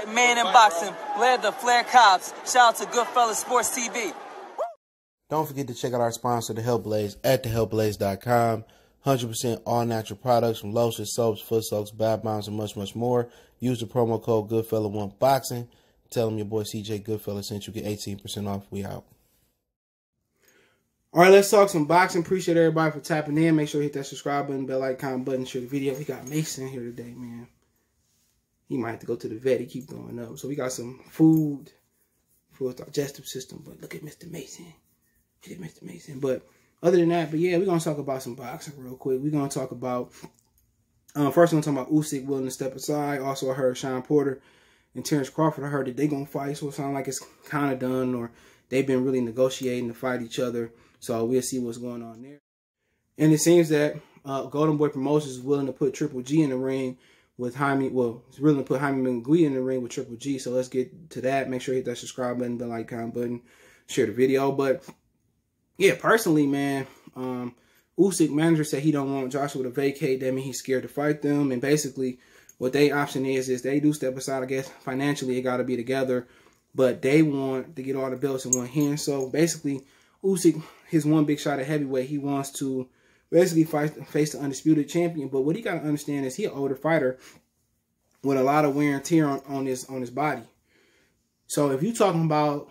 Man in boxing, led the Flair Cops. Shout out to Goodfellas Sports TV. Don't forget to check out our sponsor, The Health Blaze, at thehealthblaze.com. 100% all natural products from lotions, soaps, foot soaks, bath bombs, and much, much more. Use the promo code Goodfella1Boxing. Tell them your boy CJ Goodfella sent you. Get 18% off. We out. All right, let's talk some boxing. Appreciate everybody for tapping in. Make sure you hit that subscribe button, bell icon button, share the video. We got Mason here today, man. He might have to go to the vet. He keep going up. So we got some food for his digestive system. But look at Mr. Mason. Look at Mr. Mason. But other than that, yeah, we're going to talk about some boxing real quick. We're going to talk about, first we're going to talk about Uysk willing to step aside. Also, I heard Sean Porter and Terrence Crawford, I heard that they're going to fight. So it sounds like it's kind of done, or they've been really negotiating to fight each other. So we'll see what's going on there. And it seems that Golden Boy Promotions is willing to put Triple G in the ring with Jaime. Well, it's willing to put Jaime Munguía in the ring with Triple G. So let's get to that. Make sure you hit that subscribe button, the like button, share the video. But yeah, personally, man, Usyk manager said he don't want Joshua to vacate. That means he's scared to fight them. And basically, what their option is they do step aside. I guess financially it got to be together, but they want to get all the belts in one hand. So basically, Usyk, his one big shot at heavyweight, he wants to basically face the undisputed champion. But what he got to understand is he's an older fighter with a lot of wear and tear on his body. So if you're talking about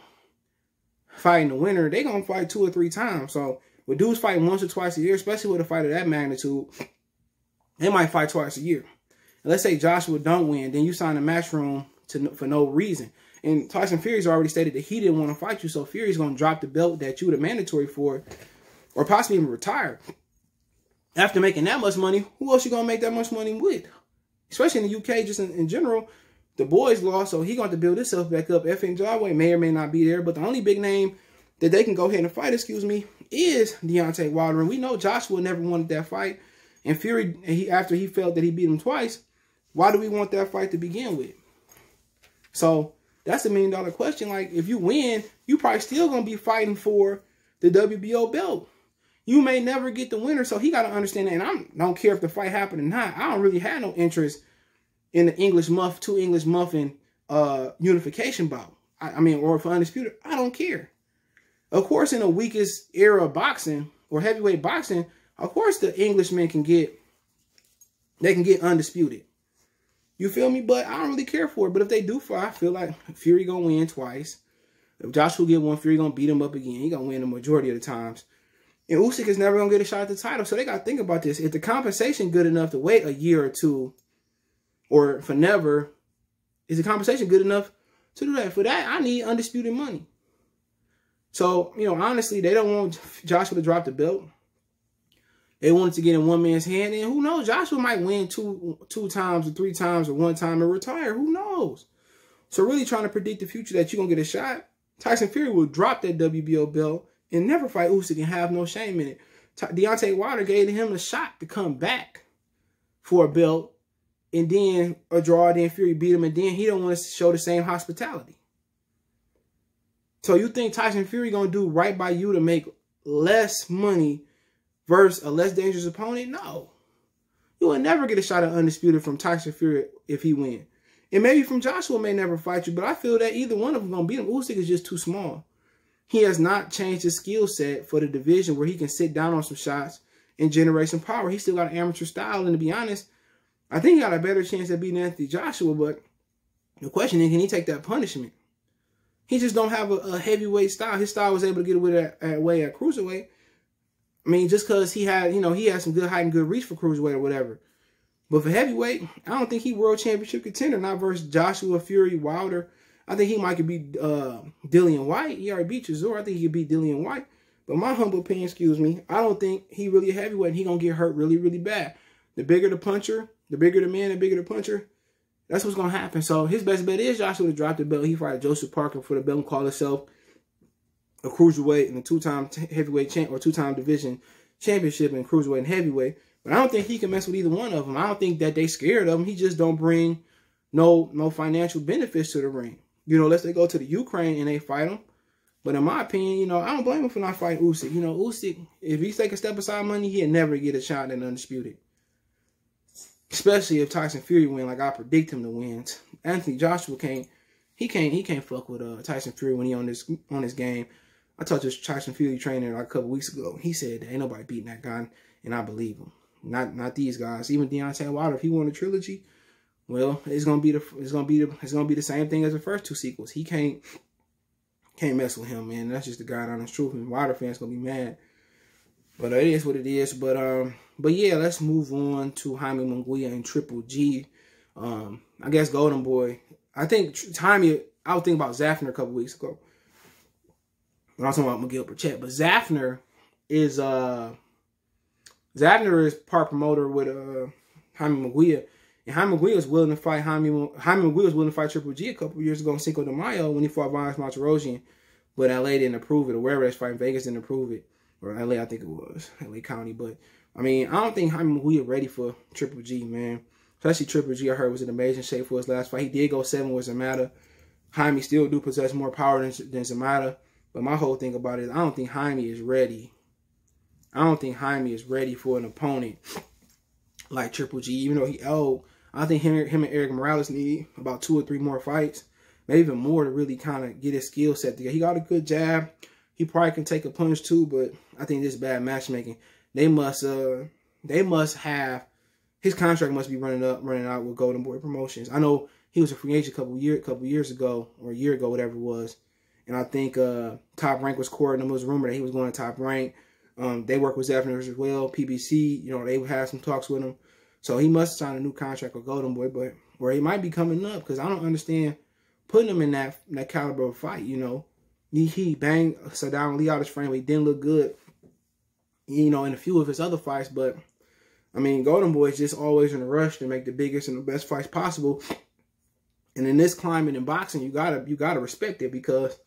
fighting the winner, they're going to fight 2 or 3 times. So with dudes fighting once or twice a year, especially with a fight of that magnitude, they might fight twice a year. And let's say Joshua don't win, then you sign a Matchroom for no reason. And Tyson Fury's already stated that he didn't want to fight you, so Fury's going to drop the belt that you were mandatory for, or possibly even retire. After making that much money, who else you going to make that much money with? Especially in the UK, just in general, the boys lost, so he's going to build himself back up. Effing Jawway may or may not be there, but the only big name that they can go ahead and fight, is Deontay Wilder. And we know Joshua never wanted that fight. And Fury, after he felt that he beat him twice, why do we want that fight to begin with? So that's a $1 million question. Like, if you win, you probably still going to be fighting for the WBO belt. You may never get the winner, so he got to understand that. And I don't care if the fight happened or not. I don't really have no interest in the two English muffin unification bout. Or for undisputed. I don't care. Of course, in the weakest era of boxing or heavyweight boxing, of course the Englishmen can get undisputed. You feel me? But I don't really care for it. But if they do fight, I feel like Fury going to win twice. If Joshua get one, Fury going to beat him up again. He going to win the majority of the times. And Usyk is never going to get a shot at the title. So they got to think about this. If the compensation good enough to wait a year or two, or for never, is the compensation good enough to do that? For that, I need undisputed money. So, honestly, they don't want Joshua to drop the belt. They wanted to get in one man's hand, and who knows? Joshua might win two times or 3 times or 1 time and retire. Who knows? So really trying to predict the future that you're going to get a shot. Tyson Fury will drop that WBO belt and never fight Usyk and have no shame in it. Deontay Wilder gave him a shot to come back for a belt, and then a draw, then Fury beat him, and then he don't want to show the same hospitality. So you think Tyson Fury going to do right by you to make less money versus a less dangerous opponent? No. You will never get a shot at undisputed from Tyson Fury if he wins. And maybe from Joshua may never fight you, but I feel that either one of them going to beat him. Usyk is just too small. He has not changed his skill set for the division where he can sit down on some shots and generate some power. He still got an amateur style, and to be honest, I think he got a better chance at beating Anthony Joshua, but the question is, can he take that punishment? He just don't have a heavyweight style. His style was able to get away at cruiserweight. Just because he had some good height and good reach for cruiserweight or whatever. But for heavyweight, I don't think he world championship contender, not versus Joshua, Fury, Wilder. I think he might could beat Dillian White. He already beat Chisora. I think he could beat Dillian White. But my humble opinion, I don't think he really a heavyweight, and he going to get hurt really, really bad. The bigger the puncher, the bigger the man, the bigger the puncher, that's what's going to happen. So his best bet is Joshua to drop the belt. He fight Joseph Parker for the belt and call himself a cruiserweight and a 2-time heavyweight champ or 2-time division championship in cruiserweight and heavyweight. But I don't think he can mess with either one of them. I don't think that they scared of him. He just don't bring no financial benefits to the ring. Unless they go to the Ukraine and they fight him. But in my opinion, I don't blame him for not fighting Usyk. Usyk, if he take a step aside money, he'll never get a shot at undisputed. Especially if Tyson Fury win, like I predict him to win. Anthony Joshua can't fuck with Tyson Fury when he on this game. I talked to Tyson Fury trainer like a couple weeks ago. He said that ain't nobody beating that guy, and I believe him. Not these guys. Even Deontay Wilder, if he won a trilogy, well, it's gonna be the same thing as the first two sequels. He can't mess with him, man. That's just the God honest truth. And Wilder fans gonna be mad, but it is what it is. But yeah, let's move on to Jaime Munguía and Triple G. I guess Golden Boy. I think Jaime. I was thinking about Zafner a couple weeks ago. When I was talking about Miguel Pachet, but Zafner is part promoter with Jaime Munguía. And Jaime Munguía was willing to fight Jaime Munguía was willing to fight Triple G a couple years ago in Cinco de Mayo when he fought Vanes Monterosian, but LA didn't approve it, or wherever that's fighting, Vegas didn't approve it, or LA, I think it was LA County. But I mean, I don't think Jaime Munguía ready for Triple G, man. Especially Triple G, I heard was in amazing shape for his last fight. He did go 7 with Zamata. Jaime still do possess more power than Zamata, but my whole thing about it is I don't think Jaime is ready. I don't think Jaime is ready for an opponent like Triple G, even though he old. I think him and Eric Morales need about 2 or 3 more fights, maybe even more, to really kind of get his skill set together. He got a good jab. He probably can take a punch too, but I think this is bad matchmaking. They must have, his contract must be running out with Golden Boy Promotions. I know he was a free agent a couple years ago, or a year ago, whatever it was. And I think Top Rank was courting him. It was rumored that he was going to Top Rank. They work with Zafner as well. PBC, they would have some talks with him. So he must sign a new contract with Golden Boy, but where he might be coming up, because I don't understand putting him in that caliber of fight. He banged Saddam Lee out his frame, but he didn't look good, in a few of his other fights. But I mean, Golden Boy is just always in a rush to make the biggest and the best fights possible. And in this climate in boxing, you gotta respect it, because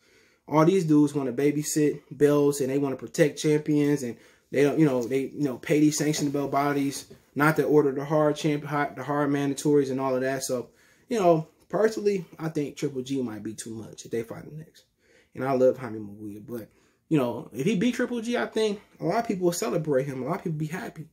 all these dudes want to babysit belts and they want to protect champions, and they don't, pay these sanctioned belt bodies not to order the hard mandatories and all of that. So, personally, I think Triple G might be too much if they fight him next. And I love Jaime Munguía, but if he beat Triple G, I think a lot of people will celebrate him. A lot of people be happy,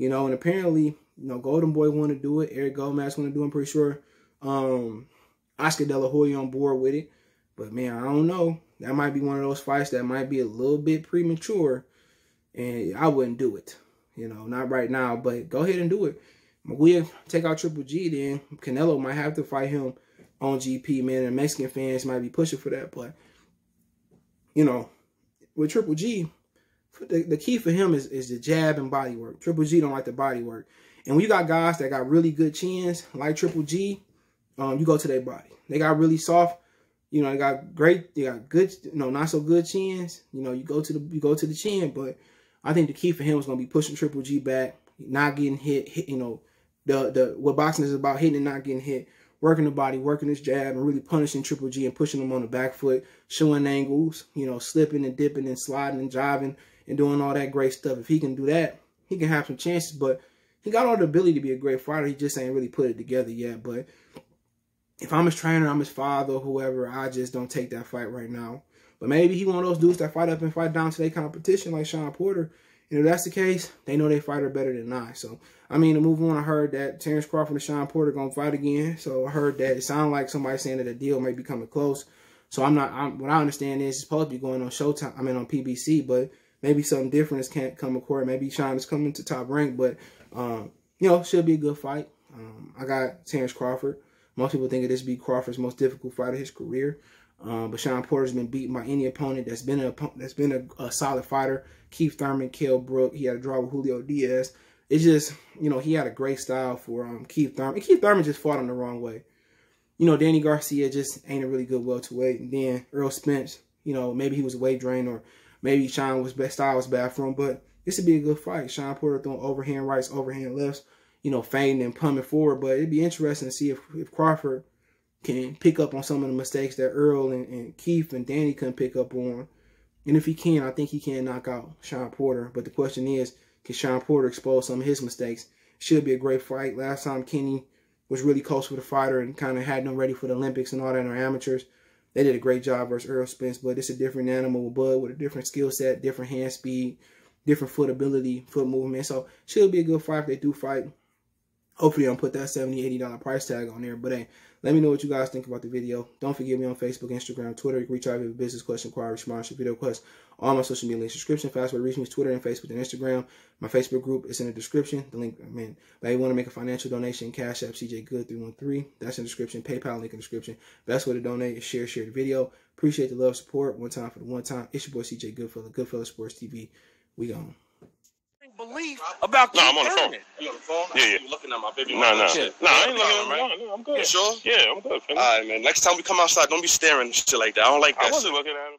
And apparently, Golden Boy want to do it. Eric Gomez want to do it. I'm pretty sure. Oscar De La Hoya on board with it. But man, I don't know. That might be one of those fights that might be a little bit premature, and I wouldn't do it. Not right now, but go ahead and do it. Munguía take out Triple G, then Canelo might have to fight him on GP, man. And Mexican fans might be pushing for that. But, with Triple G, the key for him is the jab and body work. Triple G don't like the body work. And when you got guys that got really good chins, like Triple G, you go to their body. They got really soft, they got good, not so good chins. You go to the chin, but I think the key for him is gonna be pushing Triple G back, not getting hit. What boxing is about, hitting and not getting hit, working the body, working his jab, and really punishing Triple G and pushing him on the back foot, showing angles, slipping and dipping and sliding and jiving and doing all that great stuff. If he can do that, he can have some chances. But he got all the ability to be a great fighter. He just ain't really put it together yet. But if I'm his trainer, I'm his father, or whoever, I just don't take that fight right now. But maybe he one of those dudes that fight up and fight down to their competition like Sean Porter. And if that's the case, they know they fighter better than I. So, I mean, to move on, I heard that Terrence Crawford and Sean Porter going to fight again. So, I heard that. It sounded like somebody saying that a deal may be coming close. So, what I understand is it's supposed to be going on Showtime, on PBC. But maybe something different can't come to court. Maybe Sean is coming to Top Rank. But, should be a good fight. I got Terrence Crawford. Most people think of this be Crawford's most difficult fight of his career. But Sean Porter's been beaten by any opponent that's been a solid fighter. Keith Thurman, Kell Brook. He had a draw with Julio Diaz. It's just, he had a great style for Keith Thurman. And Keith Thurman just fought him the wrong way. Danny Garcia just ain't a really good welterweight. And then Earl Spence, maybe he was a weight drain, or maybe Sean's style was bad for him. But this would be a good fight. Sean Porter throwing overhand rights, overhand lefts, feinting and pumping forward. But it'd be interesting to see if Crawford can pick up on some of the mistakes that Earl and Keith and Danny couldn't pick up on. And if he can, I think he can knock out Sean Porter. But the question is, can Sean Porter expose some of his mistakes? Should be a great fight. Last time Kenny was really close with a fighter and kind of had them ready for the Olympics and all that in our amateurs. They did a great job versus Earl Spence, but it's a different animal with Bud with a different skill set, different hand speed, different foot ability, foot movement. So should be a good fight if they do fight. Hopefully, I don't put that $70, $80 price tag on there. But hey, let me know what you guys think about the video. Don't forget me on Facebook, Instagram, Twitter. You can reach out if you have a business question, inquiry, response, video request. All my social media links, description. Fast way to reach me is Twitter and Facebook and Instagram. My Facebook group is in the description. The link, man. If you want to make a financial donation, Cash App, CJ Good 313. That's in the description. PayPal link in the description. Best way to donate is share the video. Appreciate the love, support. One time for the one time. It's your boy CJ Goodfella, Goodfella Sports TV. We gone. Belief about I'm on the phone. You on the phone? Yeah. You looking at my baby? No, I ain't looking at him. No, I'm good. You sure? Yeah, I'm good. All right, man. Next time we come outside, don't be staring and shit like that. I don't like that. I wasn't looking at him.